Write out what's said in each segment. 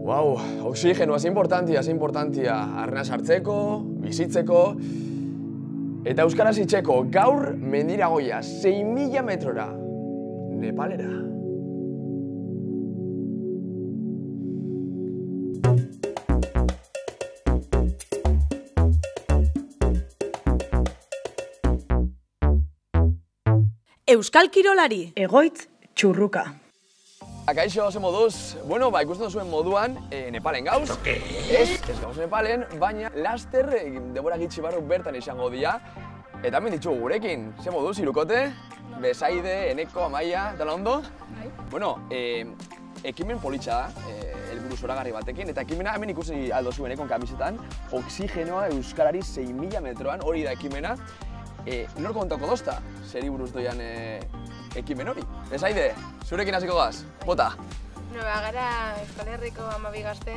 Wow, oxigenoa, ze importantia. Arna sartzeko, bizitzeko. Eta euskaraz itxeko, gaur mendira goia, 6.000 metrora. Nepalera. Euskal Kirolari. Egoitz Txurruka. Akaixo, ze moduz? Bueno, ikusten duzuen moduan, Nepalen gauz. Ez gauz Nepalen, baina laster denbora gitxi barruk bertan izango dira. Eta hemen ditugu gurekin. Ze moduz, Irukote? Besaide, Eneko, Amaia, dala ondo? Bueno, ekimen politxa da, helburu zoragarri batekin. Eta ekimena hemen ikusi aldo zuen Enekon kamisetan. Oxigenoa Euskarari 6.000 metroan, hori da ekimena. Nor kontako dozta, zeri buruz doian ekimen hori. Besaide, zurekin hasiko gaz, bota. Gara Euskal Herriko 12 gazte,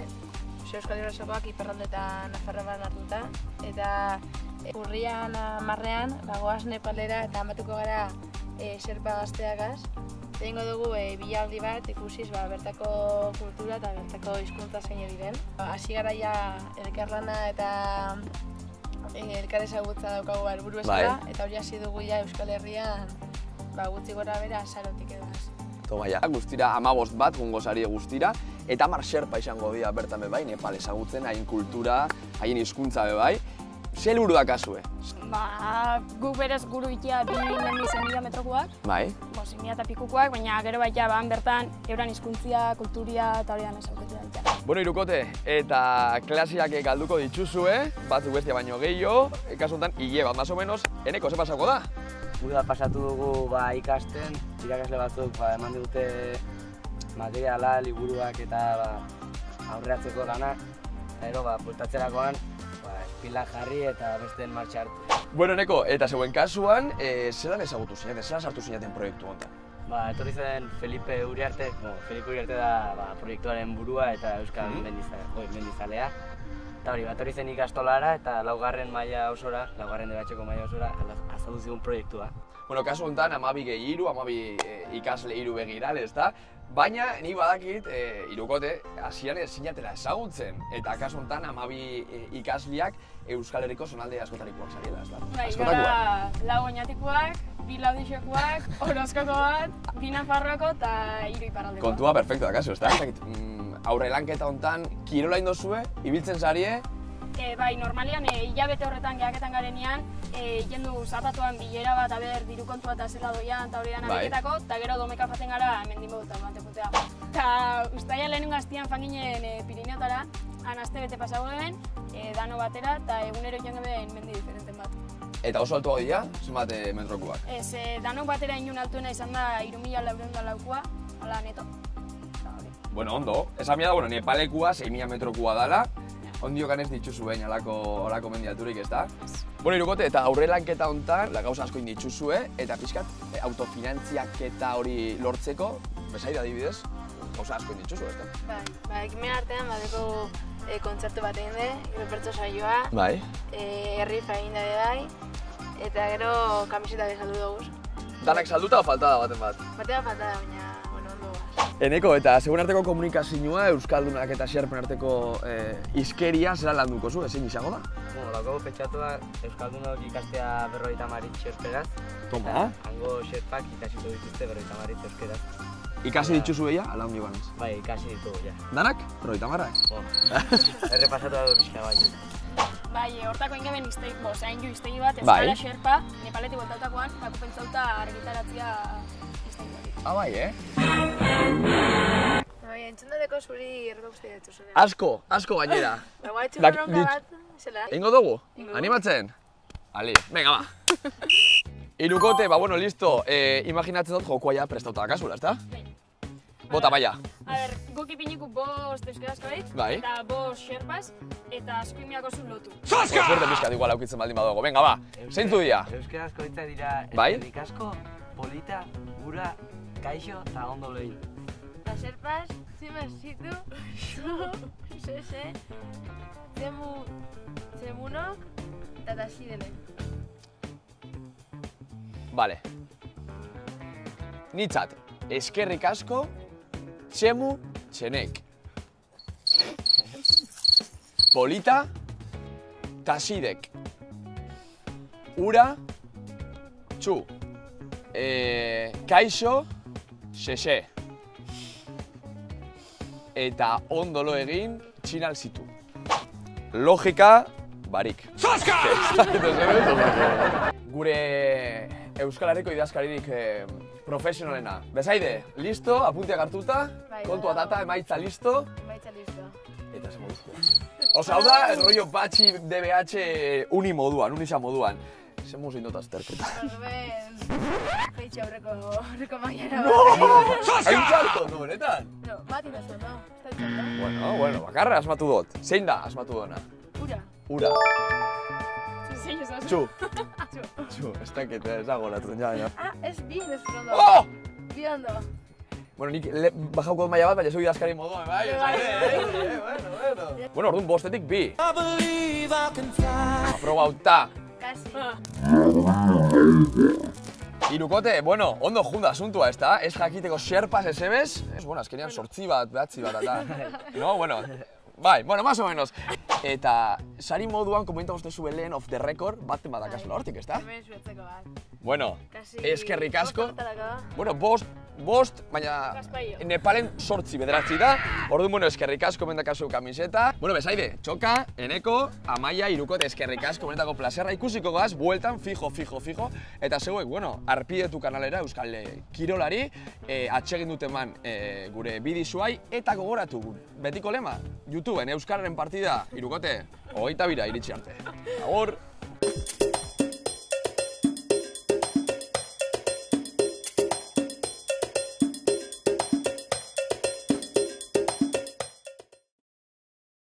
Euskal Herrikoak Iparralde eta Nafarroan hartuta. Eta urrian 10ean, goaz Nepalera eta amatuko gara Sherpa gazteagaz. Egingo dugu bilaldi bat ikusiz bertako kultura eta bertako hizkuntza zein diren. Hasi gara ja elkarlana eta elkar ezagutza daukagu helburu bezala, eta hori hasi dugu ja Euskal Herrian gutxi gora bera sarotik edaz. Toma ja, guztira 15 bat, gungo sari guztira, eta 10 Sherpa izango dira bertan bebai, Nepal ezagutzen, hain kultura, hain hizkuntza bebai. Ze helburu dakazue? Guk berez guru ikia 2.000 metrokoak. Bai. 6.000 eta pikukoak, baina gero baita bertan euran hizkuntzia, kulturia eta hori dan ezauketia daita. Bueno, Irukote, eta klasiak galduko dituzue, batzuk bestia baino gehiago, kasu honetan, hile bat, más o menos, Eneko, ze pasako da? Uda pasatu dugu ikasten, irakasle batzuk eman digute materiala, liburuak eta aurreatzeko lanak. Eta gero, bueltatzerakoan, pilan jarri eta besteen martxa hartu. Bueno, Eneko, eta zeuen kasuan, zelan ezagutu zinaten, zelan sartu zinaten proiektu honetan? Etorri zen Felipe Uriarte, Felipe Uriarte da proiektuaren burua eta Euskal Mendizalea. Eta hori, etorri zen ikastolara eta laugarren maila osora, laugarren debatxeko maila osora, azaldu zigun proiektua. Bueno, kasu honetan, 12 gehi hiru, 12 ikasle hiru begiral, ezta? Baina, ni badakit, Irukote, hasieran zinatela ezagutzen. Eta kasu honetan, 12 ikasleak Euskal Herriko zonalde askotarikoak zariela, ezta? Bai, gara lau oinatikoak, 2 laudixokoak, Orozkoko bat, 2 Nafarroako eta 3 Iparraldekoak. Kontua perfecto da, kasu, ezta? Aurre lanketa honetan, kirola indozue, ibiltzen zarie? Bai, normalian, hilabete horretan gehaketan garenean, jendu zapatuan bilera bat, diru kontua eta zela doian, eta hori dan ariketako, eta gero domeka jaten gara hemen dinboduta batekutea. Eta ustaia lehenengo hastian fanginen Pirineotara, han aste bete pasago geben, dano batera, eta egunero joan geben mendi diferenten bat. Eta oso altua dira, zenbat metrokuak? Ez, danok batera inun altuena izan da 3.400 hala neto. Bueno, ondo. Esan da, Nepalekua 6.000 metrokua dala. Ondiokan ez dituzu behin alako mendiaturik, ez da? Bueno, Irukote, eta aurre lanketa honetan, gauza asko indituzue, eta pixkat, autofinantziak eta hori lortzeko, Besaide adibidez, gauza asko indituzu, ez da? Bai, ekimen artean badeko kontzertu bat egin de, gero bertso saioa, bai. Rifa egin da bai, eta gero kamiseta bezaldu dugu. Danak salduta o faltada baten bat? Batea faltada, baina, ondo gaz. Eneko, eta segun arteko komunikazioa, Euskaldunak eta Sherpen arteko izkeria zera landuko zu, ezin izango da? Daukagu pentsatua Euskaldunok ikastea 50 Sherperaz. Toma. Hango Sherpak ikasiko dituzte 50 euskeraz. Ikasi dituzu behia, ala ondo ganez? Bai, ikasi ditugu, ja. Danak? 50? Errepasatu dago pixka bai. Bai, hortako ingeben zain ju iztegi bat, Euskara Sherpa, Nepaletik voltautakoan, dako pentsauta argitaratzia iztegi bat. Bai, Bai, entzundateko zuri erroko guztia dituzu. Asko gainera. Bagoa etxun bat, zela? Ingo dugu? Animatzen? Ali, venga, ba. Irukote, bueno, listo. Imaginatzen dut jokoa ja prestauta dakazula, ezta? Bota, baia. Guk ipiniku 5 euskarazko behit, eta 5 Sherpas, eta eskuimiako zuen lotu. Suerte pixkat igual aukitzen baldin badogo. Venga, ba, zeintzu dira? Euskarazko hitza dira eskerrik asko, polita, gura, kaixo eta ondo lehin. Eta Sherpas, zimasitu, sese, zemunok, eta tasidele. Vale. Nitzat, eskerrik asko, txemu, txenek. Polita, tasidek. Ura, txu. Kaixo, xexe. Eta ondolo egin, txinal zitu. Logika, barik. Zaska! Gure Euskal Herriko idazkaririk profesionalena. Bezaide, listo, apuntiak hartuta, kontu atata, emaitza listo. Emaitza listo. Eta ze moduzko. Osa, hau da, el rollo patxi DBH uni moduan. Ze muz indota azterketa. Orduan, feitxe aurreko maiara. Hain txarto, no, benetan? No, bat indaztu, no? Ez da txarto. Bueno, bakarra asmatu dut. Zein da asmatu dona? Ura. Ura. Zein ez da? Txu. Txu, ez dakit, ez dago latuen ja. Ez bi indaztu ondo. Oh! Bi ondo. Bueno, nik bajauko maila bat, baina zeu idazkari moduan, bai? Bueno, orduan bostetik bi. Aprobauta. Kasi. Irukote, bueno, ondo junda asuntua, ez da? Ez jakiteko xerpas ez ebez? Bueno, azkenean sortzi bat, behatzi bat, eta... No, bueno, bai, bueno, más o menos. Eta, sari moduan, komenta ustezu lehen off the record, baten badakazula hortik, ez da? Hemen zuetzeko bat. Bueno, eskerrik asko. Bueno, bost, baina Gaspaio. Nepalen 8 bederatzi da. Orduan, bueno, eskerrik asko mendakazu kamiseta. Bueno, bezaide, Txoka, Eneko, Amaia, Irukote, eskerrik asko mendako plazerra ikusiko gaz, bueltan, fijo. Eta zeuek, bueno, arpidetu kanalera Euskal Kirolari, atsegin dut eman gure bidizuai, eta gogoratu, betiko lema, YouTubeen Euskararen partida, Irukote, 22 iritsi arte. Agur!